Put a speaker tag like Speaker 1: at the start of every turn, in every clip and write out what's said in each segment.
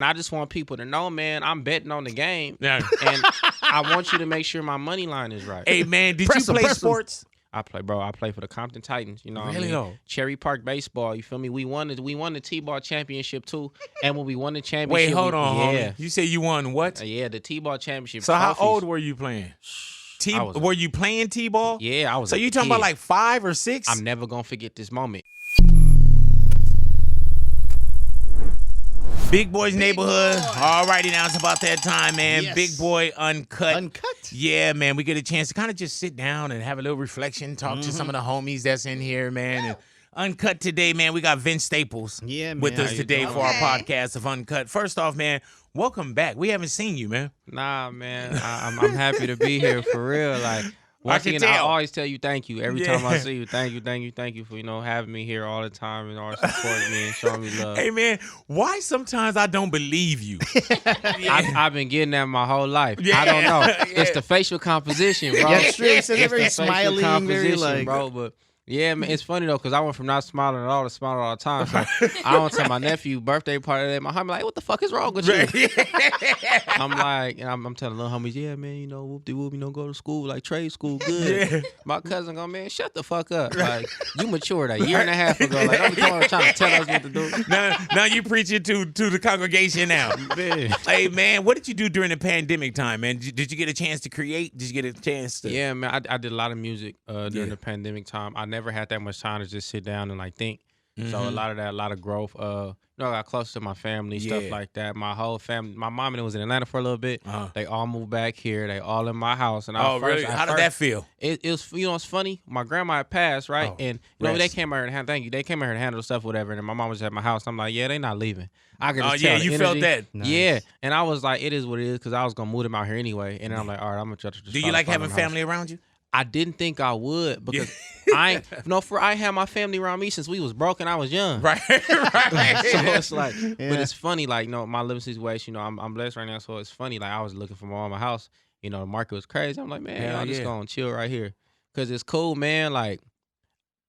Speaker 1: I just want people to know, man, I'm betting on the game.
Speaker 2: Yeah.
Speaker 1: And I want you to make sure my money line is right.
Speaker 2: Hey, man, did you play sports?
Speaker 1: I play for the Compton Titans. You know what I
Speaker 2: Really
Speaker 1: mean?
Speaker 2: though?
Speaker 1: Cherry Park baseball. You feel me? We won the T-ball championship too. And when we won the championship,
Speaker 2: Wait, hold on,
Speaker 1: yeah,
Speaker 2: homie. You say you won what?
Speaker 1: yeah, the T-ball championship.
Speaker 2: So
Speaker 1: trophies.
Speaker 2: how old were you playing? Were you playing T-ball?
Speaker 1: Yeah, I was.
Speaker 2: So you talking about like 5 or 6?
Speaker 1: I'm never gonna forget this moment.
Speaker 2: Big Boy's Neighborhood. All righty, now it's about that time, man.
Speaker 3: Yes.
Speaker 2: Big Boy Uncut.
Speaker 3: Uncut?
Speaker 2: Yeah, man. We get a chance to kind of just sit down and have a little reflection, talk to some of the homies that's in here, man. And Uncut today, man. We got Vince Staples with us today for our podcast of Uncut. First off, man, welcome back. We haven't seen you, man.
Speaker 1: Nah, man. I'm happy to be here for real. Like, once again, I always tell you thank you every time I see you. Thank you for having me here all the time and always supporting me and showing me love.
Speaker 2: Hey, man, why sometimes I don't believe you?
Speaker 1: I've been getting that my whole life.
Speaker 2: Yeah.
Speaker 1: I don't know. It's the facial composition, bro.
Speaker 3: Yeah, it's true. It's
Speaker 1: the
Speaker 3: very
Speaker 1: facial
Speaker 3: smiling, very
Speaker 1: composition,
Speaker 3: like,
Speaker 1: bro. But yeah, man, it's funny though because I went from not smiling at all to smiling all the time. So I went to my nephew birthday party today. My homie like, what the fuck is wrong with you? I'm like, and I'm telling little homies, yeah, man, whoop de whoop, go to school like trade school, good.
Speaker 2: Yeah.
Speaker 1: My cousin go, man, shut the fuck up. Like you matured a year and a half ago. Like don't be trying to tell us what to do.
Speaker 2: Now you preaching to the congregation now.
Speaker 1: Man.
Speaker 2: Hey, man, what did you do during the pandemic time, man? Did you get a chance to create? Did you get a chance to?
Speaker 1: Yeah, man, I did a lot of music during the pandemic time. I never had that much time to just sit down and like think. So a lot of growth. I got close to my family, stuff like that. My whole family, my mom and them was in Atlanta for a little bit. They all moved back here. They all in my house. And
Speaker 2: really? How did that feel?
Speaker 1: It was, it's funny. My grandma had passed, right? And they came out here and they came out here to handle stuff, whatever. And my mom was at my house. I'm like, yeah, they not leaving. I could just tell the
Speaker 2: you
Speaker 1: energy.
Speaker 2: felt that.
Speaker 3: Nice.
Speaker 1: Yeah, and I was like, it is what it is, because I was gonna move them out here anyway. And then I'm like, all right, I'm gonna just.
Speaker 2: Do you like having family around you?
Speaker 1: I didn't think I would because I had my family around me since we was broke and I was young.
Speaker 2: Right.
Speaker 1: So it's like, but it's funny, like, my living situation, I'm blessed right now, so it's funny. Like, I was looking for my house, the market was crazy. I'm like, man, I'm just gonna chill right here because it's cool, man. Like,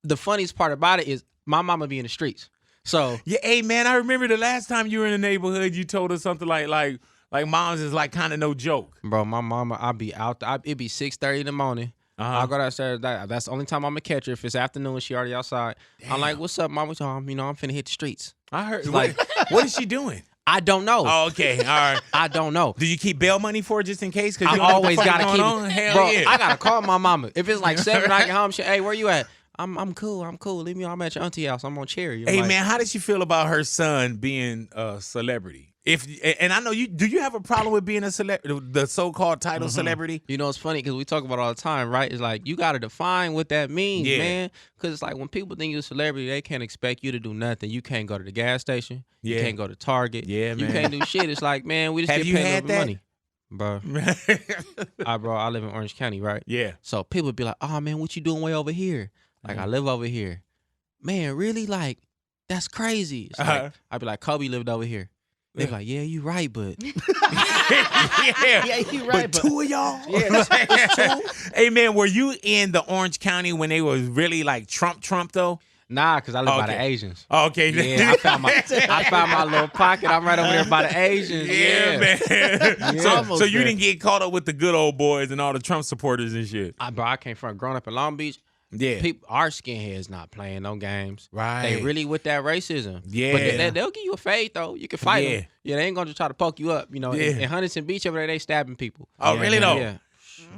Speaker 1: the funniest part about it is my mama be in the streets. So
Speaker 2: yeah, hey man, I remember the last time you were in the neighborhood, you told us something like moms is like kind of no joke.
Speaker 1: Bro, my mama, I'll be out. It'd be 6:30 in the morning. I'll go downstairs. That's the only time I'm gonna catch her. If it's afternoon, she already outside. Damn. I'm like, "What's up, mama?" I'm finna hit the streets.
Speaker 2: I heard. Like, what is she doing?
Speaker 1: I don't know.
Speaker 2: Oh, okay, all right.
Speaker 1: I don't know.
Speaker 2: Do you keep bail money for it just in case?
Speaker 1: I always gotta keep
Speaker 2: it. Hell
Speaker 1: bro,
Speaker 2: yeah.
Speaker 1: I gotta call my mama. If it's like 7, I get home. She, hey, where you at? I'm cool. Leave me. I'm at your auntie house. I'm on Cherry.
Speaker 2: Hey, man, how did she feel about her son being a celebrity? And I know you. Do you have a problem with being a celebrity, the so-called title celebrity?
Speaker 1: It's funny because we talk about it all the time, right? It's like you got to define what that means, man. Because it's like when people think you're a celebrity, they can't expect you to do nothing. You can't go to the gas station. You can't go to Target.
Speaker 2: Yeah, man.
Speaker 1: You can't do shit. It's like, man, we just
Speaker 2: have
Speaker 1: get
Speaker 2: you
Speaker 1: paid
Speaker 2: had that
Speaker 1: money. Bro, I live in Orange County, right?
Speaker 2: Yeah.
Speaker 1: So people be like, "Oh man, what you doing way over here?" Like I live over here. Man, really? Like that's crazy. It's like, I'd be like, Kobe lived over here. They be like, "Yeah, you right, but
Speaker 3: yeah, you right.
Speaker 2: But two of y'all,
Speaker 1: yeah, that's two."
Speaker 2: Hey man, were you in the Orange County when they was really like Trump though?
Speaker 1: Nah, because I live by the Asians.
Speaker 2: Oh, okay.
Speaker 1: Yeah, I found my little pocket. I'm right over there by the Asians.
Speaker 2: Yeah, man.
Speaker 1: Yeah.
Speaker 2: So you didn't get caught up with the good old boys and all the Trump supporters and shit.
Speaker 1: I came from growing up in Long Beach.
Speaker 2: Yeah.
Speaker 1: Our skinheads not playing no games.
Speaker 2: Right.
Speaker 1: They really with that racism.
Speaker 2: Yeah.
Speaker 1: But they'll give you a fade, though. You can fight them. Yeah, they ain't going to try to poke you up. In Huntington Beach over there, they stabbing people.
Speaker 2: Oh, really, though?
Speaker 1: Yeah.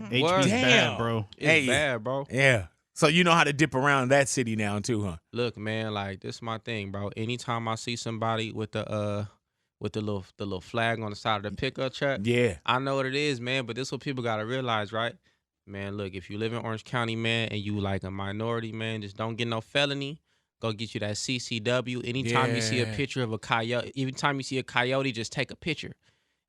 Speaker 3: HB's bad, bro.
Speaker 1: It's bad, bro.
Speaker 2: Yeah. So you know how to dip around that city now, too, huh?
Speaker 1: Look, man, like, this is my thing, bro. Anytime I see somebody with the little flag on the side of the pickup truck, I know what it is, man. But this is what people got to realize, right? Man, look, if you live in Orange County, man, and you like a minority, man, just don't get no felony. Go get you that CCW. Anytime you see a picture of a coyote, even time you see a coyote, just take a picture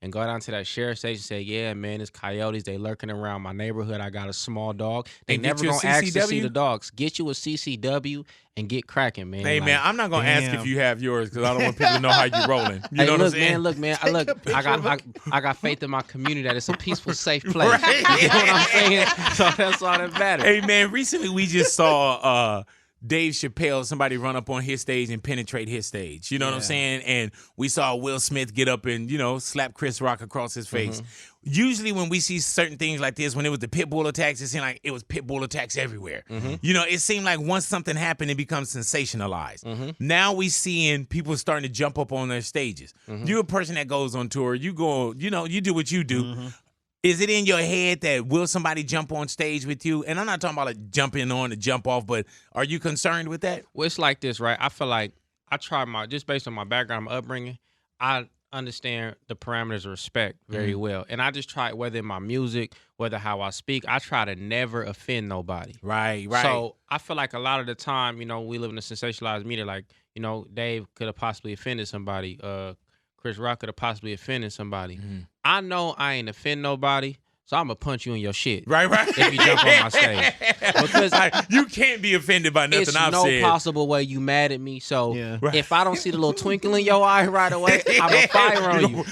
Speaker 1: and go down to that sheriff's station and say, yeah, man, it's coyotes. They lurking around my neighborhood. I got a small dog. They never going to ask to see the dogs. Get you a CCW and get cracking, man.
Speaker 2: Hey, man, I'm not going to ask if you have yours because I don't want people to know how you rolling. You know what I'm saying?
Speaker 1: Look, man. I got faith in my community that it's a peaceful, safe place. Right. You know what I'm saying? So that's all that matters.
Speaker 2: Hey, man, recently we just saw Dave Chappelle, somebody run up on his stage and penetrate his stage. You know what I'm saying? And we saw Will Smith get up and, slap Chris Rock across his face. Usually when we see certain things like this, when it was the pit bull attacks, it seemed like it was pit bull attacks everywhere. It seemed like once something happened, it becomes sensationalized. Now we seeing people starting to jump up on their stages. You're a person that goes on tour. You go, you do what you do. Is it in your head that will somebody jump on stage with you? And I'm not talking about like jumping on to jump off, but are you concerned with that?
Speaker 1: Well, it's like this, right? I feel like I try just based on my background, my upbringing, I understand the parameters of respect very well. And I just try, whether in my music, whether how I speak, I try to never offend nobody.
Speaker 2: Right.
Speaker 1: So I feel like a lot of the time, we live in a sensationalized media. Like, Dave could have possibly offended somebody. Chris Rock could have possibly offended somebody. I know I ain't offend nobody, so I'm going to punch you in your shit.
Speaker 2: Right.
Speaker 1: If you jump on my stage. Because
Speaker 2: you can't be offended by nothing I've said.
Speaker 1: It's no possible way you mad at me. So if I don't see the little twinkle in your eye right away, I'm going to fire on you.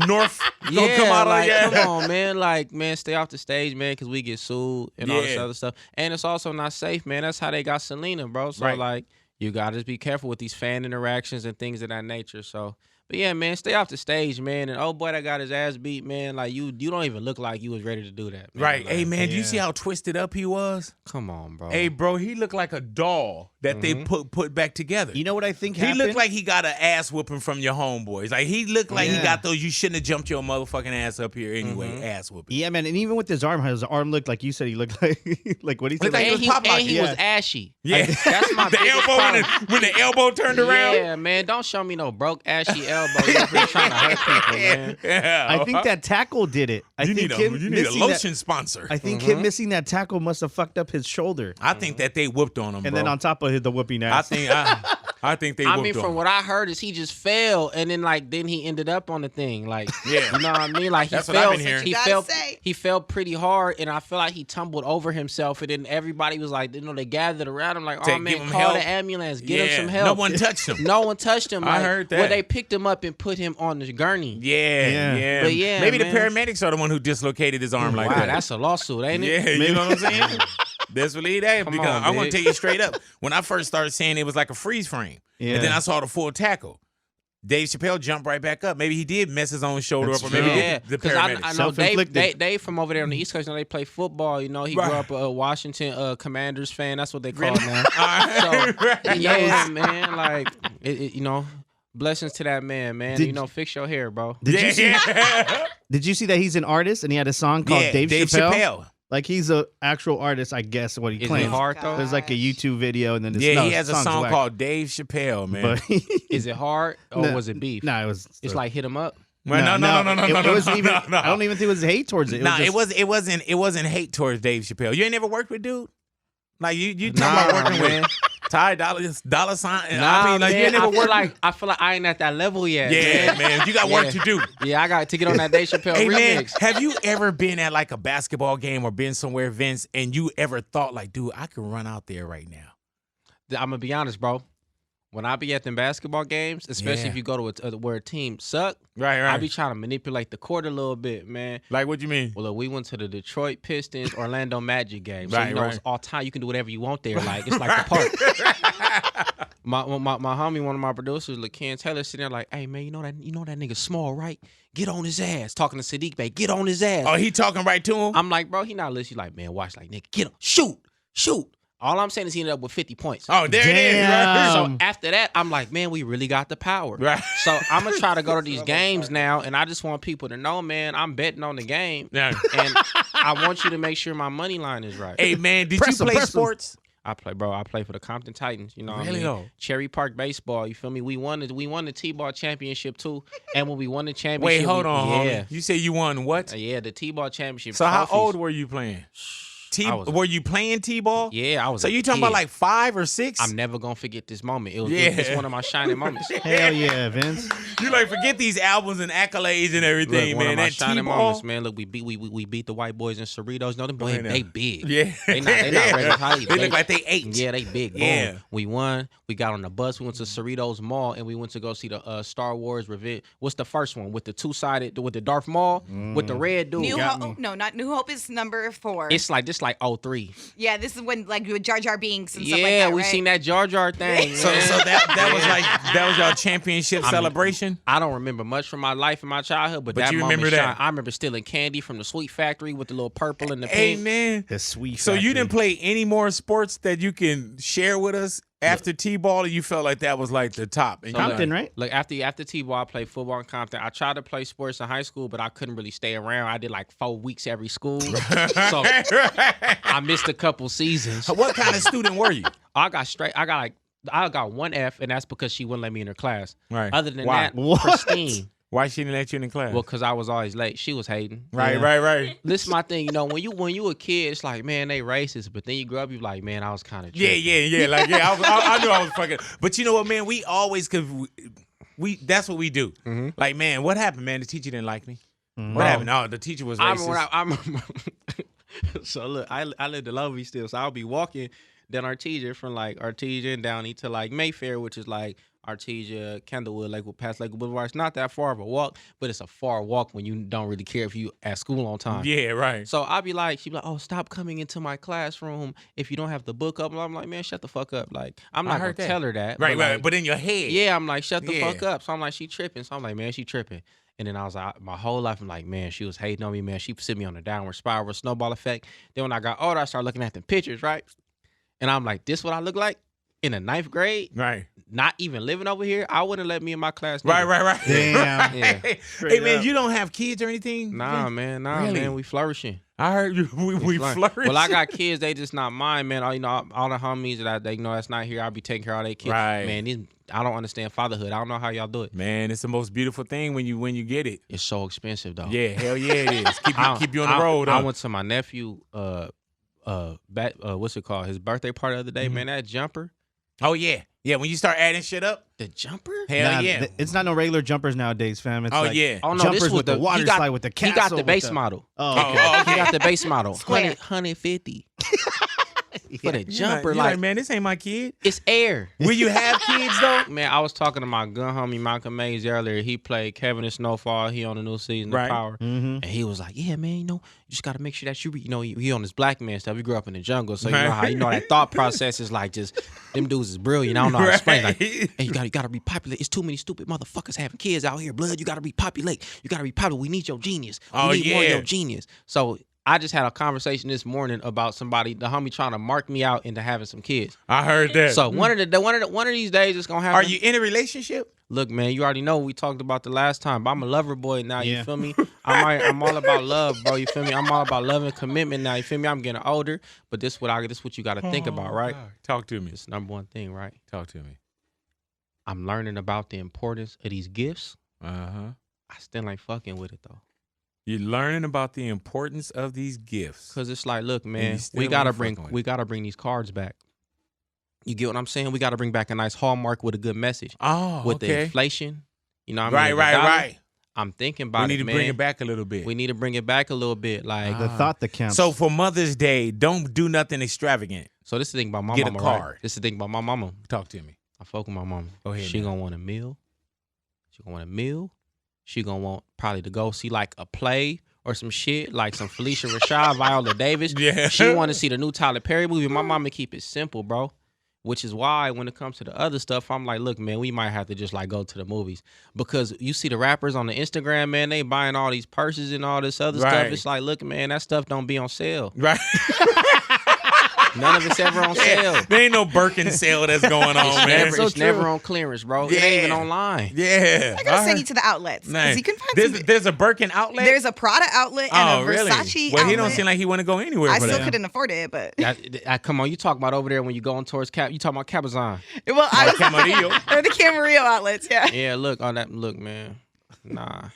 Speaker 2: North gonna come out
Speaker 1: like,
Speaker 2: on
Speaker 1: come on, man. Like, man, stay off the stage, man, because we get sued and all this other stuff. And it's also not safe, man. That's how they got Selena, bro. So, like, you got to just be careful with these fan interactions and things of that nature. So, but yeah, man, stay off the stage, man. And boy that got his ass beat, man, like you don't even look like you was ready to do that, man.
Speaker 2: Right.
Speaker 1: Like,
Speaker 2: hey, man, do you see how twisted up he was?
Speaker 1: Come on, bro.
Speaker 2: Hey, bro, he looked like a doll that they put back together.
Speaker 3: You know what I think happened?
Speaker 2: He looked like he got an ass whooping from your homeboys. Like, he looked like he got those, you shouldn't have jumped your motherfucking ass up here anyway, ass whooping.
Speaker 3: Yeah, man, and even with his arm looked like you said he looked like what he said.
Speaker 1: Like he was ashy.
Speaker 2: Yeah.
Speaker 1: Like, that's my
Speaker 2: the elbow when the elbow turned around.
Speaker 1: Yeah, man, don't show me no broke ashy elbow. You're trying to hurt people, man.
Speaker 2: Yeah.
Speaker 3: I think that tackle did it.
Speaker 2: You need a lotion sponsor.
Speaker 3: I think him missing that tackle must have fucked up his shoulder.
Speaker 2: I think that they whooped on him,
Speaker 3: and then on top of the whooping ass.
Speaker 2: I think they whooped on him.
Speaker 1: From what I heard is he just fell, and then he ended up on the thing. Like, you know what I mean? Like,
Speaker 2: that's what I've been hearing.
Speaker 1: He fell pretty hard, and I feel like he tumbled over himself, and then everybody was like, they gathered around him like, oh man, call the ambulance, get him some help.
Speaker 2: No one touched him.
Speaker 1: No one touched him.
Speaker 2: I heard that.
Speaker 1: Well, they picked him up and put him on the gurney.
Speaker 2: Yeah.
Speaker 1: But yeah,
Speaker 2: maybe
Speaker 1: man.
Speaker 2: the paramedics are the one who dislocated his arm like that.
Speaker 1: That's a lawsuit, ain't it?
Speaker 2: Yeah, you know what I'm saying? That's what he did. Because I'm going to tell you straight up. When I first started saying it was like a freeze frame, and then I saw the full tackle. Dave Chappelle jumped right back up. Maybe he did mess his own shoulder up, or maybe the paramedics.
Speaker 1: I know Dave from over there on the East Coast, they play football. He grew up a Washington Commanders fan. That's what they call him now. So, yeah, man, like, blessings to that man. Fix your hair, bro.
Speaker 3: Did you see that he's an artist and he had a song called Dave Chappelle? Like, he's an actual artist, I guess, what he claims.
Speaker 1: Is it hard, though?
Speaker 3: There's like a YouTube video, and then
Speaker 2: he has a song called Dave Chappelle, man.
Speaker 3: But
Speaker 1: is it hard, or was it beef?
Speaker 3: No, it was.
Speaker 1: It's like Hit 'em Up.
Speaker 2: No.
Speaker 3: It wasn't even. I don't even think it was hate towards it.
Speaker 2: It wasn't hate towards Dave Chappelle. You ain't never worked with dude? Like you talking about working with Ty Dollar Sign?
Speaker 1: Nah, man. I feel like I ain't at that level yet.
Speaker 2: Yeah, man. You got work to do.
Speaker 1: Yeah, I got to get on that Dave Chappelle remix.
Speaker 2: Man, have you ever been at like a basketball game or been somewhere, Vince, and you ever thought like, dude, I could run out there right now?
Speaker 1: I'm gonna be honest, bro. When I be at them basketball games, especially if you go to where a team suck, I be trying to manipulate the court a little bit, man.
Speaker 2: Like, what you mean?
Speaker 1: Well, look, we went to the Detroit Pistons, Orlando Magic game. So, it's all time. You can do whatever you want there. Like, it's like the park. my homie, one of my producers, LaKen Taylor, sitting there like, hey, man, you know that nigga small, right? Get on his ass. Talking to Sadiq Bey. Get on his ass.
Speaker 2: Oh, he talking right to him?
Speaker 1: I'm like, bro, he not listening. He's like, man, watch, like, nigga, get him. Shoot. All I'm saying is he ended up with 50 points.
Speaker 2: Oh, there it is. Right?
Speaker 1: So after that, I'm like, man, we really got the power.
Speaker 2: Right.
Speaker 1: So I'm going to try to go to these games now, and I just want people to know, man, I'm betting on the game.
Speaker 2: Yeah.
Speaker 1: And I want you to make sure my money line is right.
Speaker 2: Hey, man, did you play sports?
Speaker 1: I play for the Compton Titans. You know what
Speaker 2: really?
Speaker 1: I mean? Cherry Park baseball. You feel me? We won the T-ball championship too. And when we won the championship,
Speaker 2: wait, hold on. Yeah. You say you won what?
Speaker 1: Yeah, the T-ball championship.
Speaker 2: So
Speaker 1: trophies.
Speaker 2: How old were you playing? Were you playing T-ball?
Speaker 1: Yeah, I was.
Speaker 2: So you talking about like 5 or 6?
Speaker 1: I'm never gonna forget this moment. It's one of my shining moments.
Speaker 3: Hell yeah, Vince.
Speaker 2: You like forget these albums and accolades and everything,
Speaker 1: Look,
Speaker 2: man.
Speaker 1: One of my shining
Speaker 2: T-ball?
Speaker 1: moments, man. Look, we beat the white boys in Cerritos. No, them boys, they big.
Speaker 2: Yeah,
Speaker 1: they not regular height.
Speaker 2: They look like they 8.
Speaker 1: Yeah, they big.
Speaker 2: Yeah,
Speaker 1: boom. We won. We got on the bus. We went to Cerritos Mall and we went to go see the Star Wars Revenge. What's the first one with the 2-sided with the Darth Maul with the red dude?
Speaker 4: Not New Hope is number 4.
Speaker 1: It's like this This like 03.
Speaker 4: Yeah, this is when like with Jar Jar Binks and stuff
Speaker 1: Yeah,
Speaker 4: like that,
Speaker 1: we
Speaker 4: right?
Speaker 1: seen that Jar Jar thing.
Speaker 2: So that was y'all championship celebration.
Speaker 1: I don't remember much from my life and my childhood, but that
Speaker 2: you
Speaker 1: moment
Speaker 2: remember that.
Speaker 1: I remember stealing candy from the Sweet Factory with the little purple and the
Speaker 2: Hey
Speaker 1: pink.
Speaker 2: man,
Speaker 3: The Sweet
Speaker 2: so
Speaker 3: Factory.
Speaker 2: you didn't play any more sports that you can share with us after T-ball, or you felt like that was like the top? And
Speaker 3: Compton, right?
Speaker 1: Like after T-ball, I played football in Compton. I tried to play sports in high school, but I couldn't really stay around. I did like 4 weeks every school, so I missed a couple seasons.
Speaker 2: What kind of student were you?
Speaker 1: I got 1 F, and that's because she wouldn't let me in her class.
Speaker 2: Right.
Speaker 1: Other than
Speaker 2: Why?
Speaker 1: that,
Speaker 3: What?
Speaker 1: pristine.
Speaker 2: Why she didn't let you in the class?
Speaker 1: Well, because I was always late. She was hating.
Speaker 2: Right.
Speaker 1: This is my thing. You know, when you a kid, it's like, man, they racist. But then you grow up, you like, man, I was kind of
Speaker 2: Yeah. Like, yeah, I knew I was fucking. But you know what, man? We always, cause we that's what we do.
Speaker 1: Mm-hmm.
Speaker 2: Like, man, what happened, man? The teacher didn't like me. What happened? No, the teacher was racist.
Speaker 1: So look, I lived in Lovey still. So I'll be walking down Artesia from like Artesia and Downey to like Mayfair, which is like Artesia, Candlewood, like past Lake Boulevard. It's not that far of a walk, but it's a far walk when you don't really care if you at school on time.
Speaker 2: Yeah, right.
Speaker 1: So I'll be like, she'd be like, oh, stop coming into my classroom if you don't have the book up. And I'm like, man, shut the fuck up. Like, I'm not going to tell her that.
Speaker 2: Right.
Speaker 1: Like,
Speaker 2: But in your head.
Speaker 1: yeah, I'm like, shut the fuck up. So I'm like, she tripping. So I'm like, man, she tripping. And then I was like, my whole life, I'm like, man, she was hating on me, man. She sent me on a downward spiral, snowball effect. Then when I got older, I started looking at the pictures, right? And I'm like, this what I look like in the 9th grade?
Speaker 2: Right.
Speaker 1: Not even living over here? I wouldn't let me in my class.
Speaker 2: Right.
Speaker 3: Damn.
Speaker 1: Yeah.
Speaker 2: Hey, man, you don't have kids or anything?
Speaker 1: Nah, man, we flourishing.
Speaker 2: I heard you. We flourish.
Speaker 1: Well, I got kids. They just not mine, man. All the homies that they know that's not here. I'll be taking care of all their kids.
Speaker 2: Right.
Speaker 1: Man, I don't understand fatherhood. I don't know how y'all do it.
Speaker 2: Man, it's the most beautiful thing when you get it.
Speaker 1: It's so expensive though.
Speaker 2: Yeah, hell yeah, it is. Keep you on the road.
Speaker 1: I went to my nephew, what's it called? His birthday party the other day. Man, that jumper.
Speaker 2: Oh yeah. When you start adding shit up,
Speaker 1: the jumper.
Speaker 2: Hell yeah.
Speaker 3: It's not no regular jumpers nowadays, fam. It's like
Speaker 1: Oh no,
Speaker 3: jumpers
Speaker 1: this was
Speaker 3: with the water slide with the castle.
Speaker 1: He got the base model.
Speaker 3: Oh, okay.
Speaker 1: He got the base model. 150. For the jumper,
Speaker 2: you're like, man, this ain't my kid.
Speaker 1: It's air.
Speaker 2: Will you have kids though?
Speaker 1: Man, I was talking to my gun homie Malcolm Mays earlier. He played Kevin in Snowfall. He on the new season of Power, and he was like, "Yeah, man, you just got to make sure that he on his black man stuff. He grew up in the jungle, so you know that thought process is like just them dudes is brilliant. I don't know how to explain. Like, hey, you got to repopulate. It's too many stupid motherfuckers having kids out here. Blood, you got to repopulate. You got to repopulate. We need your genius. We need more of your genius. So." I just had a conversation this morning about the homie trying to mark me out into having some kids.
Speaker 2: I heard that.
Speaker 1: So one of these days it's gonna happen.
Speaker 2: Are you in a relationship?
Speaker 1: Look, man, you already know what we talked about the last time. But I'm a lover boy now. You feel me? I'm all about love, bro. You feel me? I'm all about love and commitment now. You feel me? I'm getting older, but this what you got to think about, right?
Speaker 2: God. Talk to me.
Speaker 1: It's the number one thing, right?
Speaker 2: Talk to me.
Speaker 1: I'm learning about the importance of these gifts.
Speaker 2: I
Speaker 1: still ain't fucking with it though.
Speaker 2: You're learning about the importance of these gifts.
Speaker 1: Cause it's like, look, man, we gotta bring these cards back. You get what I'm saying? We gotta bring back a nice Hallmark with a good message.
Speaker 2: Oh,
Speaker 1: with the inflation, you know what I mean?
Speaker 2: Right.
Speaker 1: I'm thinking about it,
Speaker 2: We need to bring it back a little bit.
Speaker 1: We need to bring it back a little bit, like
Speaker 3: the thought that counts.
Speaker 2: So for Mother's Day, don't do nothing extravagant.
Speaker 1: So this is the thing about my
Speaker 2: Get
Speaker 1: mama.
Speaker 2: a card.
Speaker 1: Right? This is the thing about my mama.
Speaker 2: Talk to me.
Speaker 1: I fuck with my mama.
Speaker 2: Go ahead.
Speaker 1: She gonna want a meal. She gonna want a meal. She gonna want probably to go see like a play or some shit, like some Felicia Rashad, Viola Davis.
Speaker 2: Yeah.
Speaker 1: She want to see the new Tyler Perry movie. My mama keep it simple, bro. Which is why when it comes to the other stuff, I'm like, look, man, we might have to just like go to the movies. Because you see the rappers on the Instagram, man, they buying all these purses and all this other stuff. It's like, look, man, that stuff don't be on sale.
Speaker 2: Right.
Speaker 1: None of it's ever on sale.
Speaker 2: There ain't no Birkin sale that's going on, man.
Speaker 1: It's never on clearance, bro. It ain't even online.
Speaker 2: Yeah.
Speaker 4: I gotta send you to the outlets.
Speaker 2: Nice.
Speaker 4: You can find
Speaker 2: there's a Birkin outlet?
Speaker 4: There's a Prada outlet and a Versace
Speaker 2: Well,
Speaker 4: outlet.
Speaker 2: he don't seem like he want to go anywhere
Speaker 4: I
Speaker 2: for
Speaker 4: still
Speaker 2: that.
Speaker 4: couldn't afford it, but...
Speaker 1: Come on, you talk about over there when you going towards Cap. You talking about Cabazon.
Speaker 4: Well, I was...
Speaker 2: Camarillo.
Speaker 4: Or the Camarillo outlets, yeah.
Speaker 1: Yeah, look, man. Nah.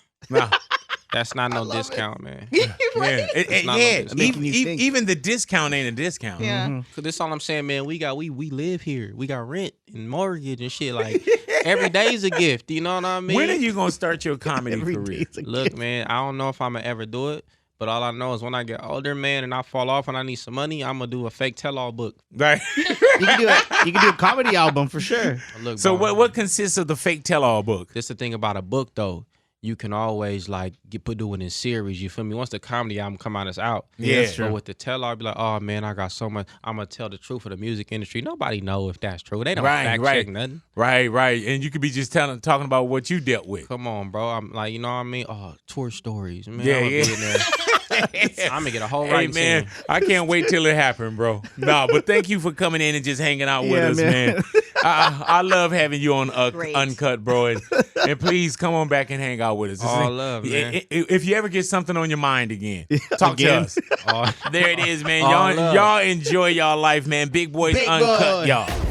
Speaker 1: That's not no discount, man.
Speaker 4: Right?
Speaker 2: Even the discount ain't a discount.
Speaker 4: Yeah.
Speaker 1: Cause this all I'm saying, man. We live here. We got rent and mortgage and shit. Like every day's a gift. You know what I mean?
Speaker 2: When are you gonna start your comedy career?
Speaker 1: Look, man, I don't know if I'm gonna ever do it. But all I know is when I get older, man, and I fall off and I need some money, I'm gonna do a fake tell-all book.
Speaker 2: Right.
Speaker 3: You can do a comedy album for sure.
Speaker 1: Look,
Speaker 2: so
Speaker 1: bro,
Speaker 2: what consists of the fake tell-all book?
Speaker 1: This the thing about a book, though. you can always like do it in series. You feel me? Once the comedy album come out, it's out.
Speaker 2: Yeah.
Speaker 1: But with the tell, I'll be like, oh man, I got so much. I'm gonna tell the truth of the music industry. Nobody know if that's true. They don't fact check nothing.
Speaker 2: Right. And you could be just talking about what you dealt with.
Speaker 1: Come on, bro. I'm like, you know what I mean? Oh, tour stories, man. I'm gonna be in there. I'm gonna get a whole writing
Speaker 2: man,
Speaker 1: team.
Speaker 2: I can't wait till it happen, bro. No, but thank you for coming in and just hanging out with us, man. I love having you on Uncut, bro. And please come on back and hang out with us.
Speaker 1: All love, man.
Speaker 2: If you ever get something on your mind again, talk to us. There it is, man. Y'all enjoy y'all life, man. Big Boys Uncut, y'all.